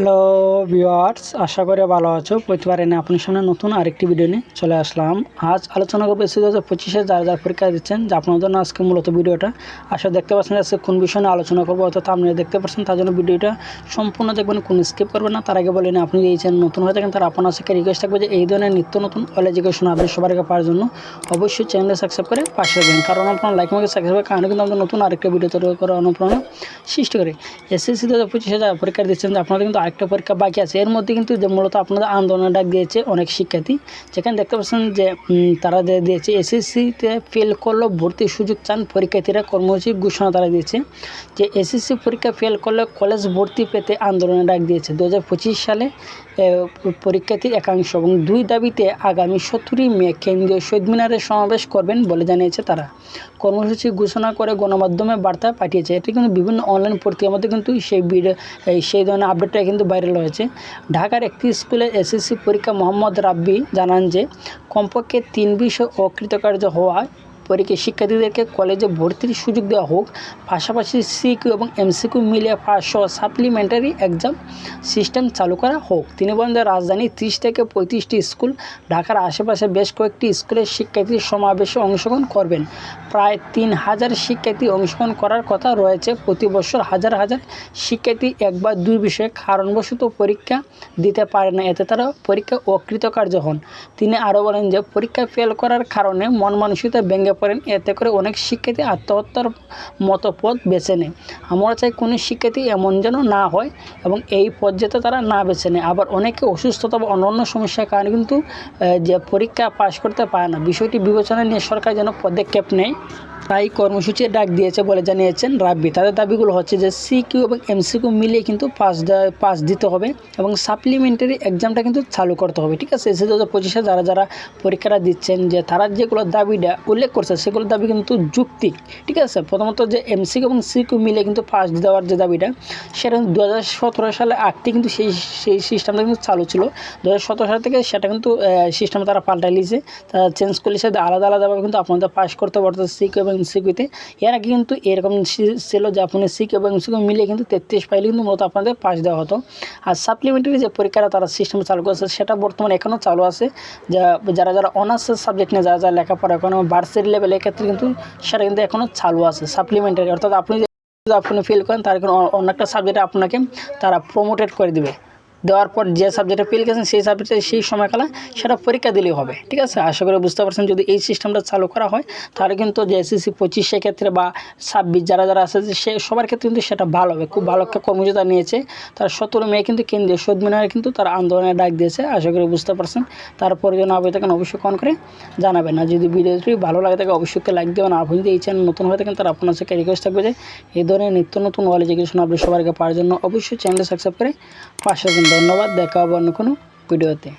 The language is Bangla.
হ্যালো ভিউয়ার্স, আশা করি ভালো আছো। প্রতিবারে না আপনার সামনে নতুন আরেকটি ভিডিও নিয়ে চলে আসলাম। আজ আলোচনা করবো এসএসসি 2025 যারা পরীক্ষা দিচ্ছেন, যে আপনাদের জন্য আজকে মূলত ভিডিওটা আসলে দেখতে পাচ্ছেন আজকে কোন বিষয় নিয়ে আলোচনা করবো, অর্থাৎ আপনি দেখতে পাচ্ছেন, তার জন্য ভিডিওটা সম্পূর্ণ দেখবেন, কোনো স্কিপ করবেন না। তার আগে বলেন, আপনি এই চ্যানেল নতুন হয়ে থাকেন তার আপনার কাছে রিকোয়েস্ট থাকবে যে এই ধরনের নিত্য নতুন অল এডুকেশন আপনি সবার আগে পাওয়ার জন্য অবশ্যই চ্যানেলটা সাবস্ক্রাইব করে পাশে রাখবেন, কারণ আপনার লাইক মার্কে সাবস্ক্রাইব কারণে কিন্তু আমাদের নতুন আরেকটা ভিডিও তৈরি করার অনুপ্রেরণা সৃষ্টি করে। এসএসসি 2025 যারা পরীক্ষা দিচ্ছেন, যে আপনাদের কিন্তু আরেকটা পরীক্ষা বাকি আছে। এর মধ্যে কিন্তু যে মূলত আপনাদের আন্দোলনের ডাক দিয়েছে অনেক শিক্ষার্থী, যেখানে দেখতে পাচ্ছেন যে তারা দিয়েছে এসএসসিতে ফেল করলেও ভর্তির সুযোগ চান পরীক্ষার্থীরা, কর্মসূচির ঘোষণা তারা দিয়েছে যে এসএসসি পরীক্ষা ফেল করলে কলেজ ভর্তি পেতে আন্দোলনের ডাক দিয়েছে 2025 সালে পরীক্ষার্থীর একাংশ, এবং দুই দাবিতে আগামী 17 মে কেন্দ্রীয় শহীদ মিনারে সমাবেশ করবেন বলে জানিয়েছে তারা। কর্মসূচি ঘোষণা করে গণমাধ্যমে বার্তা পাঠিয়েছে। এটি কিন্তু বিভিন্ন অনলাইন পত্রিকার মধ্যে কিন্তু সেই ধরনের আপডেটটা কিন্তু ভাইরাল হয়েছে। ঢাকার একটি স্কুলে এসএসসি পরীক্ষা মোহাম্মদ রাব্বি জানান যে কমপক্ষে 3 বিষয় অকৃতকার্য হওয়ায় শিক্ষার্থীদেরকে কলেজে ভর্তির সুযোগ দেওয়া হোক, পাশাপাশি সিকিউ এবং এমসিকিউ মিলিয়ে পাস সহ সাপ্লিমেন্টারি এক্সাম সিস্টেম চালু করা হোক। তিনি বলেন যে রাজধানীর 30 থেকে 35টি স্কুল, ঢাকার আশেপাশে বেশ কয়েকটি স্কুলের শিক্ষার্থী সমাবেশে অংশগ্রহণ করবেন। প্রায় 3000 শিক্ষার্থী অংশগ্রহণ করার কথা রয়েছে। প্রতি বছর হাজার হাজার শিক্ষার্থী এক বা দুই বিষয়ে কারণবশত পরীক্ষা দিতে পারে না, এতে তারা পরীক্ষা অকৃতকার্য হন। তিনি আরও বলেন যে পরীক্ষা ফেল করার কারণে মন মানসিকতা ভেঙে পড়েন, এতে করে অনেক শিক্ষার্থী আত্মহত্যার মতো পথ বেছে নেয়। আমরা চাই কোনো শিক্ষার্থী এমন যেন না হয় এবং এই পথ যেতে তারা না বেছে নেয়। আবার অনেকে অসুস্থতা বা অন্যান্য সমস্যার কারণে কিন্তু যে পরীক্ষা পাশ করতে পারে না, বিষয়টি বিবেচনা নিয়ে সরকার যেন পদক্ষেপ নেয়, তাই কর্মসূচি ডাক দিয়েছে বলে জানিয়েছেন রাব্বি। তাদের দাবিগুলো হচ্ছে যে সিকিউ এবং এমসিকিউ মিলিয়ে কিন্তু পাস দিতে হবে এবং সাপ্লিমেন্টারি এক্সামটা কিন্তু চালু করতে হবে। ঠিক আছে, এসএসসি 2025 যারা পরীক্ষাটা দিচ্ছেন, যে তারা যেগুলো দাবিটা উল্লেখ করছে সেগুলো দাবি কিন্তু যৌক্তিক। ঠিক আছে, প্রথমত যে এমসিকিউ এবং সিকিউ মিলিয়ে কিন্তু পাস দেওয়ার যে দাবিটা, সেটা 2017 সালে আগে কিন্তু সেই সিস্টেমটা কিন্তু চালু ছিল। 2017 সাল থেকে সেটা কিন্তু সিস্টেম তারা পাল্টাই নিয়েছে, তারা চেঞ্জ করলে সেটা আলাদাভাবে কিন্তু আপনাদের পাস করতে পারতো সিকিউ এবং এমসিকিউতে। এর আগে কিন্তু এরকম ছিল যে আপনি সিকিউ এবং এমসিকিউ মিলিয়ে কিন্তু 33 পাইলে কিন্তু মূলত আপনাদের পাস দেওয়া হতো। আর সাপ্লিমেন্টারি যে পরীক্ষাটা তারা সিস্টেম চালু করেছে, সেটা বর্তমানে এখনও চালু আছে। যারা অনার্স সাবজেক্ট নিয়ে যারা লেখাপড়া এখন ভার্সিটি লেভেলের ক্ষেত্রে কিন্তু সেটা কিন্তু এখনও চালু আছে সাপ্লিমেন্টারি, অর্থাৎ আপনি ফেল করেন তার অন্য একটা সাবজেক্টে আপনাকে তারা প্রমোটেড করে দিবে, দেওয়ার পর যে সাবজেক্টে ফেল গেছেন সেই সাবজেক্টে সেই সময়কালে সেটা পরীক্ষা দিলেই হবে। ঠিক আছে, আশা করি বুঝতে পারছেন। যদি এই সিস্টেমটা চালু করা হয় তাহলে কিন্তু যে এসএসসি 25 ক্ষেত্রে বা 26 যারা আছে সে সবার ক্ষেত্রে কিন্তু সেটা ভালো হবে। খুব ভালো একটা কর্মসূচি নিয়েছে তারা। 17 মে কিন্তু কেন্দ্রীয় শহীদ মিনারে কিন্তু তারা আন্দোলনের ডাক দিয়েছে। আশা করি বুঝতে পারছেন। তারপরে যেন আপনি থাকেন অবশ্যই কমেন্ট করে জানাবেন। আর যদি ভিডিওটি ভালো লাগে থাকে অবশ্যই লাইক দেবেন। আপনি যদি এই চ্যানেল নতুন হয়ে থাকেন তার আপনার সাথে রিকোয়েস্ট থাকবে যে এই ধরনের নিত্য নতুন অল এডুকেশন আপনি সবার আগে পাওয়ার জন্য অবশ্যই চ্যানেলটা সাবস্ক্রাইব করে পাশে থাকুন। ধন্যবাদ, দেখা হবে অন্য কোনো ভিডিওতে।